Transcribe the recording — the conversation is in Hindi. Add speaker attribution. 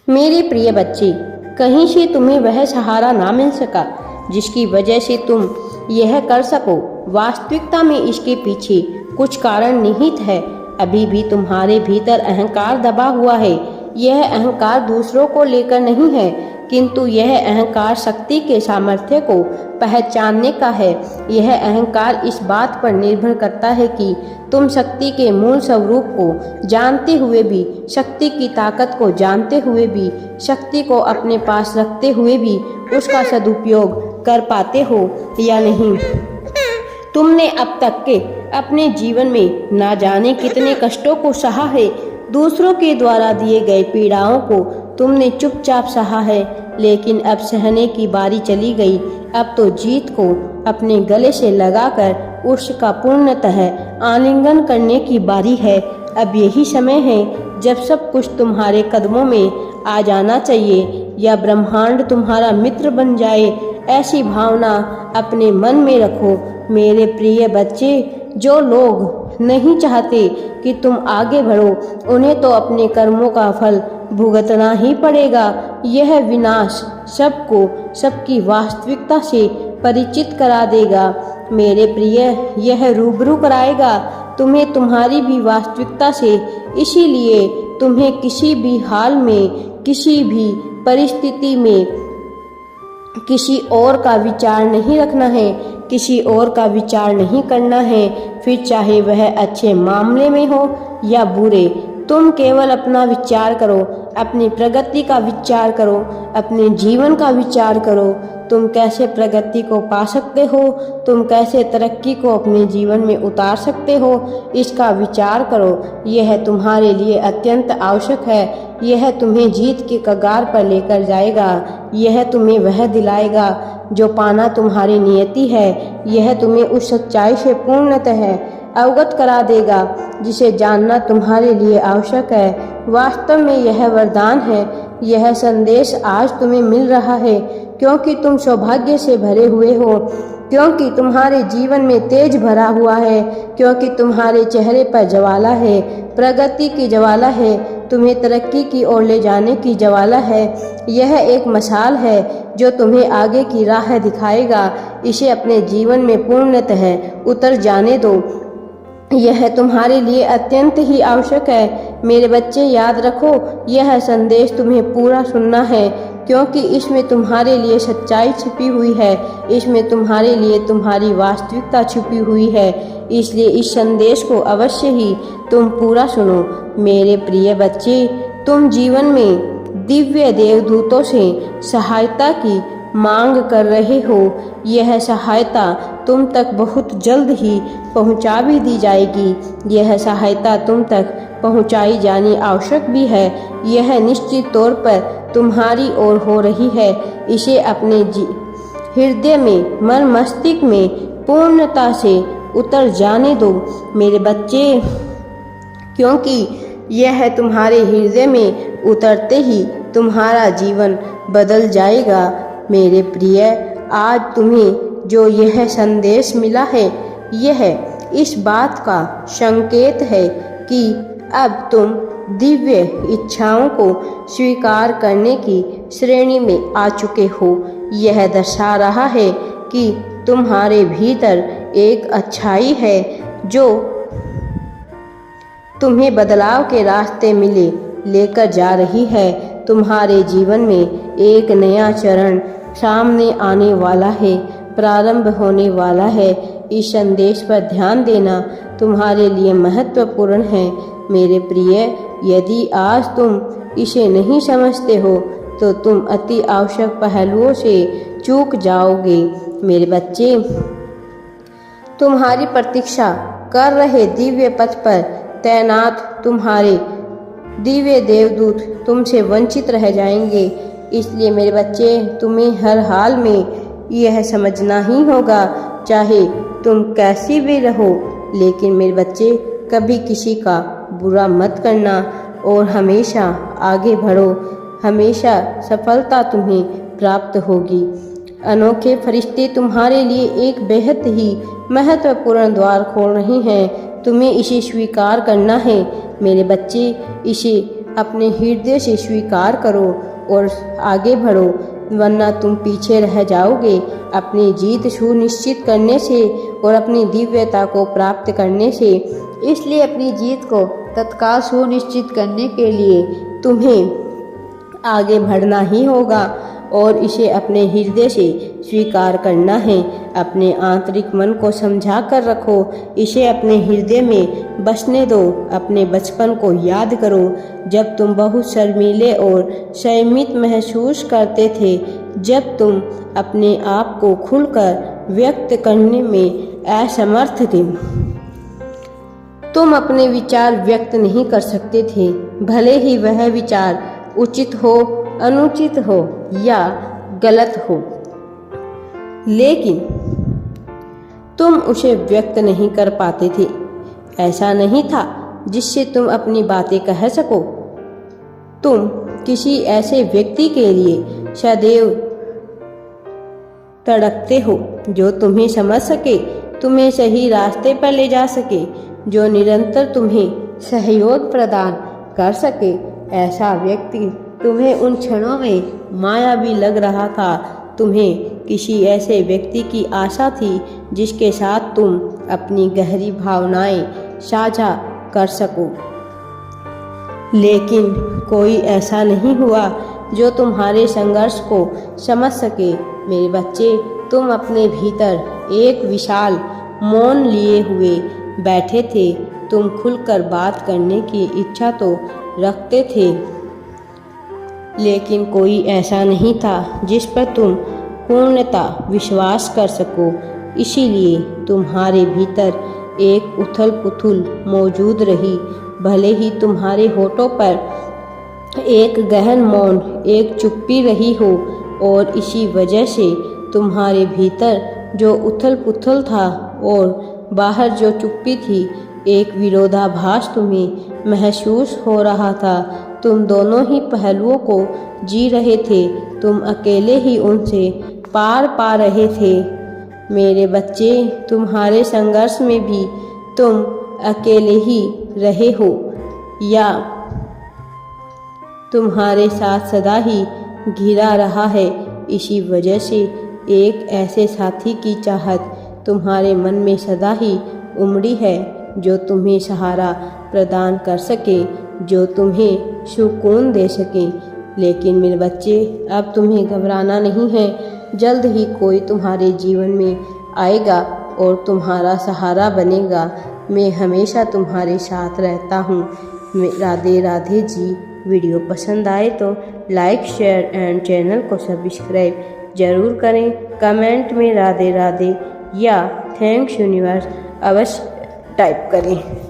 Speaker 1: मेरे प्रिय बच्चे, कहीं से तुम्हें वह सहारा ना मिल सका जिसकी वजह से तुम यह कर सको। वास्तविकता में इसके पीछे कुछ कारण निहित है। अभी भी तुम्हारे भीतर अहंकार दबा हुआ है। यह अहंकार दूसरों को लेकर नहीं है, किंतु यह अहंकार शक्ति के सामर्थ्य को पहचानने का है। यह अहंकार इस बात पर निर्भर करता है कि तुम शक्ति के मूल स्वरूप को जानते हुए भी, शक्ति की ताकत को जानते हुए भी, शक्ति को अपने पास रखते हुए भी उसका सदुपयोग कर पाते हो या नहीं। तुमने अब तक के अपने जीवन में ना जाने कितने कष्टों को सहा है। दूसरों के द्वारा दिए गए पीड़ाओं को तुमने चुपचाप सहा है, लेकिन अब सहने की बारी चली गई। अब तो जीत को अपने गले से लगाकर उसका पूर्णतः आलिंगन करने की बारी है। अब यही समय है जब सब कुछ तुम्हारे कदमों में आ जाना चाहिए या ब्रह्मांड तुम्हारा मित्र बन जाए। ऐसी भावना अपने मन में रखो मेरे प्रिय बच्चे। जो लोग नहीं चाहते कि तुम आगे बढ़ो, उन्हें तो अपने कर्मों का फल भुगतना ही पड़ेगा। यह विनाश सबको सबकी वास्तविकता से परिचित करा देगा मेरे प्रिय। यह रूबरू कराएगा तुम्हें तुम्हारी भी वास्तविकता से। इसीलिए तुम्हें किसी भी हाल में, किसी भी परिस्थिति में किसी और का विचार नहीं रखना है, किसी और का विचार नहीं करना है, फिर चाहे वह अच्छे मामले में हो या बुरे। तुम केवल अपना विचार करो, अपनी प्रगति का विचार करो, अपने जीवन का विचार करो। तुम कैसे प्रगति को पा सकते हो, तुम कैसे तरक्की को अपने जीवन में उतार सकते हो, इसका विचार करो। यह तुम्हारे लिए अत्यंत आवश्यक है। यह तुम्हें जीत के कगार पर लेकर जाएगा। यह तुम्हें वह दिलाएगा जो पाना तुम्हारी नियति है। यह तुम्हें उस सच्चाई से पूर्णतः अवगत करा देगा जिसे जानना तुम्हारे लिए आवश्यक है। वास्तव में यह वरदान है। यह संदेश आज तुम्हें मिल रहा है क्योंकि तुम सौभाग्य से भरे हुए हो, क्योंकि तुम्हारे जीवन में तेज भरा हुआ है, क्योंकि तुम्हारे चेहरे पर ज्वाला है, प्रगति की ज्वाला है, तुम्हें तरक्की की ओर ले जाने की ज्वाला है। यह एक मशाल है जो तुम्हें आगे की राह दिखाएगा। इसे अपने जीवन में पूर्णतः उतर जाने दो। यह तुम्हारे लिए अत्यंत ही आवश्यक है मेरे बच्चे। याद रखो, यह संदेश तुम्हें पूरा सुनना है क्योंकि इसमें तुम्हारे लिए सच्चाई छिपी हुई है, इसमें तुम्हारे लिए तुम्हारी वास्तविकता छिपी हुई है। इसलिए इस संदेश को अवश्य ही तुम पूरा सुनो मेरे प्रिय बच्चे। तुम जीवन में दिव्य देवदूतों से सहायता की मांग कर रहे हो। यह सहायता तुम तक बहुत जल्द ही पहुंचा भी दी जाएगी। यह सहायता तुम तक पहुंचाई जानी आवश्यक भी है। यह निश्चित तौर पर तुम्हारी ओर हो रही है। इसे अपने हृदय में, मन मस्तिष्क में पूर्णता से उतर जाने दो मेरे बच्चे, क्योंकि यह तुम्हारे हृदय में उतरते ही तुम्हारा जीवन बदल जाएगा मेरे प्रिय। आज तुम्हें जो यह संदेश मिला है, यह इस बात का संकेत है कि अब तुम दिव्य इच्छाओं को स्वीकार करने की श्रेणी में आ चुके हो। यह दर्शा रहा है कि तुम्हारे भीतर एक अच्छाई है जो तुम्हें बदलाव के रास्ते में लेकर जा रही है। तुम्हारे जीवन में एक नया चरण सामने आने वाला है, प्रारंभ होने वाला है। इस संदेश पर ध्यान देना तुम्हारे लिए महत्वपूर्ण है मेरे प्रिय। यदि आज तुम इसे नहीं समझते हो तो तुम अति आवश्यक पहलुओं से चूक जाओगे मेरे बच्चे। तुम्हारी प्रतीक्षा कर रहे दिव्य पथ पर तैनात तुम्हारे दिव्य देवदूत तुमसे वंचित रह जाएंगे। इसलिए मेरे बच्चे, तुम्हें हर हाल में यह समझना ही होगा, चाहे तुम कैसी भी रहो, लेकिन मेरे बच्चे कभी किसी का बुरा मत करना और हमेशा आगे बढ़ो। हमेशा सफलता तुम्हें प्राप्त होगी। अनोखे फरिश्ते तुम्हारे लिए एक बेहद ही महत्वपूर्ण द्वार खोल रहे हैं। तुम्हें इसे स्वीकार करना है मेरे बच्चे। इसे अपने हृदय से स्वीकार करो और आगे बढ़ो, वरना तुम पीछे रह जाओगे। अपनी जीत सुनिश्चित करने से और अपनी दिव्यता को प्राप्त करने से, इसलिए अपनी जीत को तत्काल सुनिश्चित करने के लिए तुम्हें आगे बढ़ना ही होगा और इसे अपने हृदय से स्वीकार करना है। अपने आंतरिक मन को समझा कर रखो, इसे अपने हृदय में बसने दो। अपने बचपन को याद करो, जब तुम बहुत शर्मीले और संयमित महसूस करते थे, जब तुम अपने आप को खुलकर व्यक्त करने में असमर्थ थे। तुम अपने विचार व्यक्त नहीं कर सकते थे, भले ही वह विचार उचित हो, अनुचित हो या गलत हो, लेकिन तुम उसे व्यक्त नहीं कर पाते थे। ऐसा नहीं था जिससे तुम अपनी बातें कह सको। तुम किसी ऐसे व्यक्ति के लिए सदैव तड़पते हो जो तुम्हें समझ सके, तुम्हें सही रास्ते पर ले जा सके, जो निरंतर तुम्हें सहयोग प्रदान कर सके। ऐसा व्यक्ति तुम्हें उन क्षणों में मायावी लग रहा था। तुम्हें किसी ऐसे व्यक्ति की आशा थी जिसके साथ तुम अपनी गहरी भावनाएं साझा कर सको, लेकिन कोई ऐसा नहीं हुआ जो तुम्हारे संघर्ष को समझ सके। मेरे बच्चे, तुम अपने भीतर एक विशाल मौन लिए हुए बैठे थे। तुम खुलकर बात करने की इच्छा तो रखते थे, लेकिन कोई ऐसा नहीं था जिस पर तुम पूर्णतः विश्वास कर सको। इसीलिए तुम्हारे भीतर एक उथल पुथल मौजूद रही, भले ही तुम्हारे होठों पर एक गहन मौन, एक चुप्पी रही हो। और इसी वजह से तुम्हारे भीतर जो उथल पुथल था और बाहर जो चुप्पी थी, एक विरोधाभास तुम्हें महसूस हो रहा था। तुम दोनों ही पहलुओं को जी रहे थे, तुम अकेले ही उनसे पार पा रहे थे। मेरे बच्चे, तुम्हारे संघर्ष में भी तुम अकेले ही रहे हो या तुम्हारे साथ सदा ही घिरा रहा है। इसी वजह से एक ऐसे साथी की चाहत तुम्हारे मन में सदा ही उमड़ी है, जो तुम्हें सहारा प्रदान कर सके, जो तुम्हें सुकून दे सके। लेकिन मेरे बच्चे, अब तुम्हें घबराना नहीं है। जल्द ही कोई तुम्हारे जीवन में आएगा और तुम्हारा सहारा बनेगा। मैं हमेशा तुम्हारे साथ रहता हूँ। राधे राधे जी। वीडियो पसंद आए तो लाइक, शेयर एंड चैनल को सब्सक्राइब जरूर करें। कमेंट में राधे राधे या थैंक्स यूनिवर्स अवश्य टाइप करें।